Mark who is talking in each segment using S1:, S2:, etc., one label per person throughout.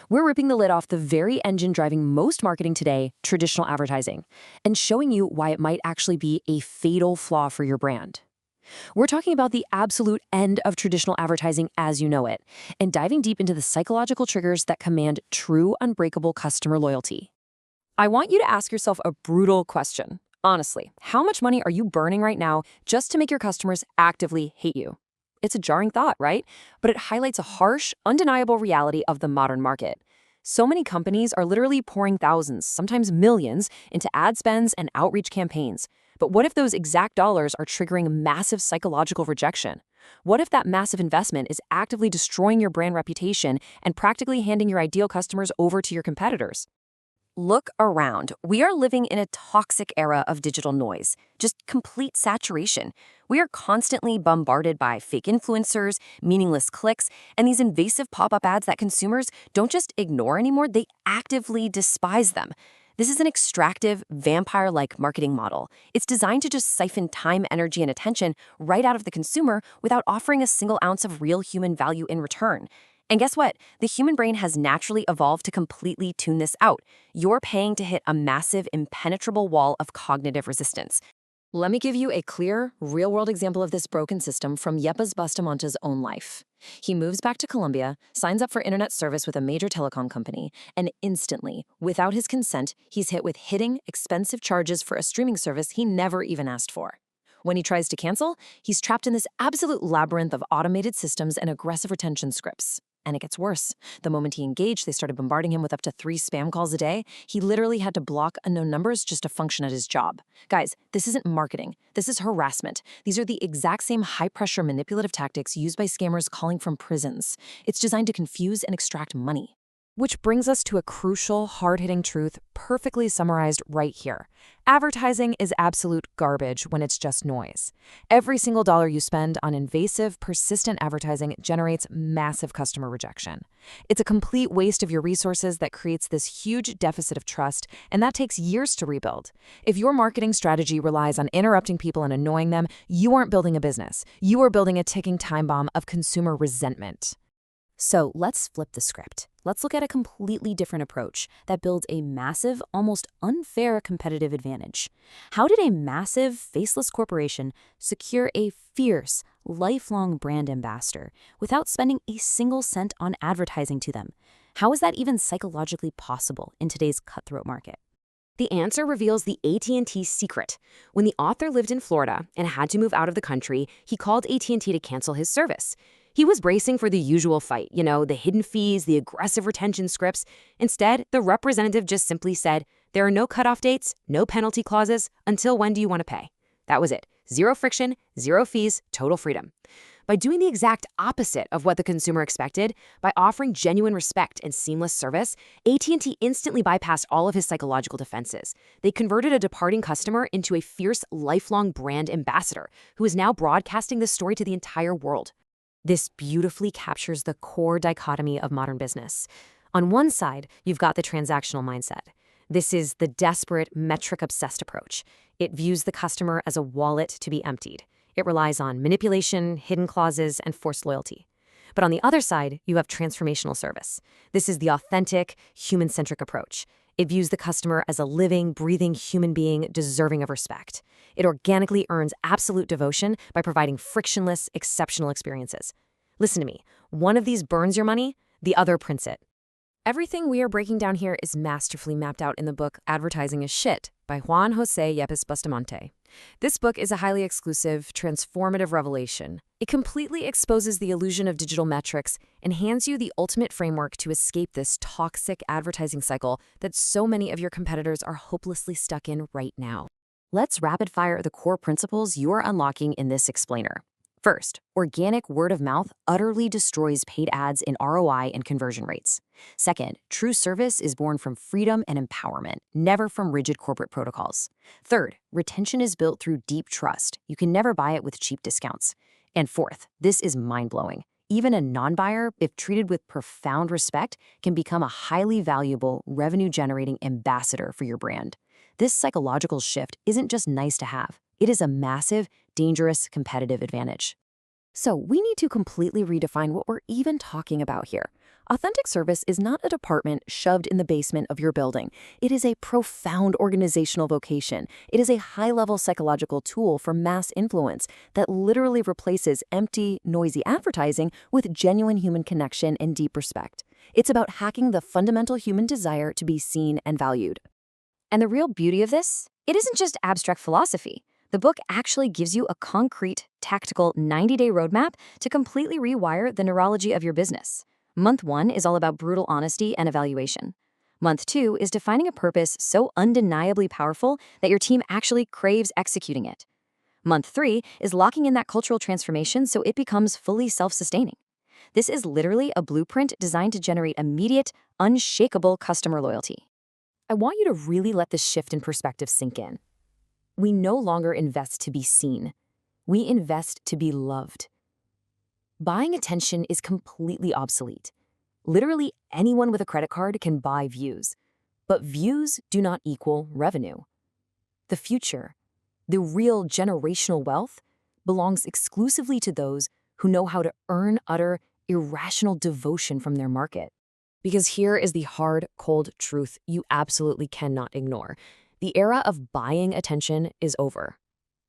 S1: We're ripping the lid off the very engine driving most marketing today, traditional advertising, and showing you why it might actually be a fatal flaw for your brand. We're talking about the absolute end of traditional advertising as you know it, and diving deep into the psychological triggers that command true unbreakable customer loyalty. I want you to ask yourself a brutal question. Honestly, how much money are you burning right now just to make your customers actively hate you? It's a jarring thought, right? But it highlights a harsh, undeniable reality of the modern market. So many companies are literally pouring thousands, sometimes millions, into ad spends and outreach campaigns. But what if those exact dollars are triggering massive psychological rejection? What if that massive investment is actively destroying your brand reputation and practically handing your ideal customers over to your competitors? Look around. We are living in a toxic era of digital noise, just complete saturation. We are constantly bombarded by fake influencers, meaningless clicks, and these invasive pop-up ads that consumers don't just ignore anymore, they actively despise them. This is an extractive, vampire-like marketing model. It's designed to just siphon time, energy, and attention right out of the consumer without offering a single ounce of real human value in return. And guess what? The human brain has naturally evolved to completely tune this out. You're paying to hit a massive, impenetrable wall of cognitive resistance. Let me give you a clear, real-world example of this broken system from Yepes Bustamante's own life. He moves back to Colombia, signs up for internet service with a major telecom company, and instantly, without his consent, he's hit with hitting, expensive charges for a streaming service he never even asked for. When he tries to cancel, he's trapped in this absolute labyrinth of automated systems and aggressive retention scripts. And it gets worse. The moment he engaged, they started bombarding him with up to 3 spam calls a day. He literally had to block unknown numbers just to function at his job. Guys, this isn't marketing. This is harassment. These are the exact same high-pressure manipulative tactics used by scammers calling from prisons. It's designed to confuse and extract money. Which brings us to a crucial, hard-hitting truth perfectly summarized right here. Advertising is absolute garbage when it's just noise. Every single dollar you spend on invasive, persistent advertising generates massive customer rejection. It's a complete waste of your resources that creates this huge deficit of trust, and that takes years to rebuild. If your marketing strategy relies on interrupting people and annoying them, you aren't building a business. You are building a ticking time bomb of consumer resentment. So let's flip the script. Let's look at a completely different approach that builds a massive, almost unfair competitive advantage. How did a massive, faceless corporation secure a fierce, lifelong brand ambassador without spending a single cent on advertising to them? How is that even psychologically possible in today's cutthroat market? The answer reveals the AT&T secret. When the author lived in Florida and had to move out of the country, he called AT&T to cancel his service. He was bracing for the usual fight, the hidden fees, the aggressive retention scripts. Instead, the representative just simply said, there are no cutoff dates, no penalty clauses, until when do you want to pay? That was it. Zero friction, zero fees, total freedom. By doing the exact opposite of what the consumer expected, by offering genuine respect and seamless service, AT&T instantly bypassed all of his psychological defenses. They converted a departing customer into a fierce, lifelong brand ambassador who is now broadcasting this story to the entire world. This beautifully captures the core dichotomy of modern business. On one side, you've got the transactional mindset. This is the desperate, metric-obsessed approach. It views the customer as a wallet to be emptied. It relies on manipulation, hidden clauses, and forced loyalty. But on the other side, you have transformational service. This is the authentic, human-centric approach. It views the customer as a living, breathing human being deserving of respect. It organically earns absolute devotion by providing frictionless, exceptional experiences. Listen to me. One of these burns your money, the other prints it. Everything we are breaking down here is masterfully mapped out in the book Advertising is Shit by Juan José Yepes Bustamante. This book is a highly exclusive, transformative revelation. It completely exposes the illusion of digital metrics and hands you the ultimate framework to escape this toxic advertising cycle that so many of your competitors are hopelessly stuck in right now. Let's rapid fire the core principles you are unlocking in this explainer. First, organic word of mouth utterly destroys paid ads in ROI and conversion rates. Second, true service is born from freedom and empowerment, never from rigid corporate protocols. Third, retention is built through deep trust. You can never buy it with cheap discounts. And fourth, this is mind-blowing. Even a non-buyer, if treated with profound respect, can become a highly valuable, revenue-generating ambassador for your brand. This psychological shift isn't just nice to have. It is a massive, dangerous competitive advantage. So we need to completely redefine what we're even talking about here. Authentic service is not a department shoved in the basement of your building. It is a profound organizational vocation. It is a high-level psychological tool for mass influence that literally replaces empty, noisy advertising with genuine human connection and deep respect. It's about hacking the fundamental human desire to be seen and valued.
S2: And the real beauty of this? It isn't just abstract philosophy. The book actually gives you a concrete, tactical 90-day roadmap to completely rewire the neurology of your business. Month 1 is all about brutal honesty and evaluation. Month 2 is defining a purpose so undeniably powerful that your team actually craves executing it. Month 3 is locking in that cultural transformation so it becomes fully self-sustaining. This is literally a blueprint designed to generate immediate, unshakable customer loyalty.
S1: I want you to really let this shift in perspective sink in. We no longer invest to be seen. We invest to be loved. Buying attention is completely obsolete. Literally anyone with a credit card can buy views, but views do not equal revenue. The future, the real generational wealth, belongs exclusively to those who know how to earn utter, irrational devotion from their market. Because here is the hard, cold truth you absolutely cannot ignore. The era of buying attention is over.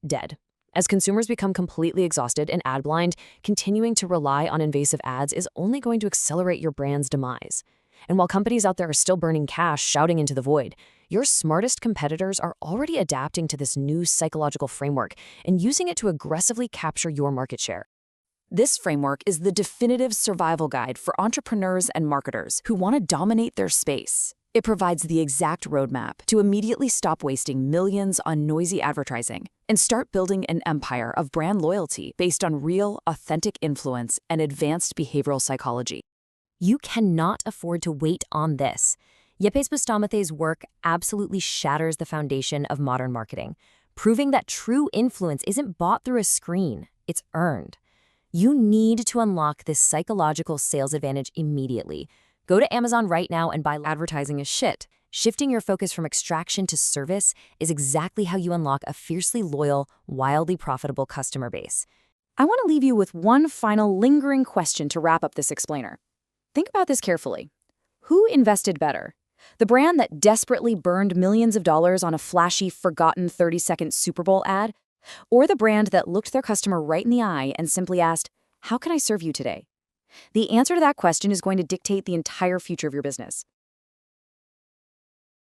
S1: Dead. As consumers become completely exhausted and ad-blind, continuing to rely on invasive ads is only going to accelerate your brand's demise. And while companies out there are still burning cash, shouting into the void, your smartest competitors are already adapting to this new psychological framework and using it to aggressively capture your market share. This framework is the definitive survival guide for entrepreneurs and marketers who want to dominate their space. It provides the exact roadmap to immediately stop wasting millions on noisy advertising and start building an empire of brand loyalty based on real, authentic influence and advanced behavioral psychology. You cannot afford to wait on this. Yepes Bustamethe's work absolutely shatters the foundation of modern marketing, proving that true influence isn't bought through a screen, it's earned. You need to unlock this psychological sales advantage immediately. Go to Amazon right now and buy Advertising is Shit. Shifting your focus from extraction to service is exactly how you unlock a fiercely loyal, wildly profitable customer base. I want to leave you with one final lingering question to wrap up this explainer. Think about this carefully. Who invested better? The brand that desperately burned millions of dollars on a flashy, forgotten 30-second Super Bowl ad? Or the brand that looked their customer right in the eye and simply asked, "How can I serve you today?" The answer to that question is going to dictate the entire future of your business.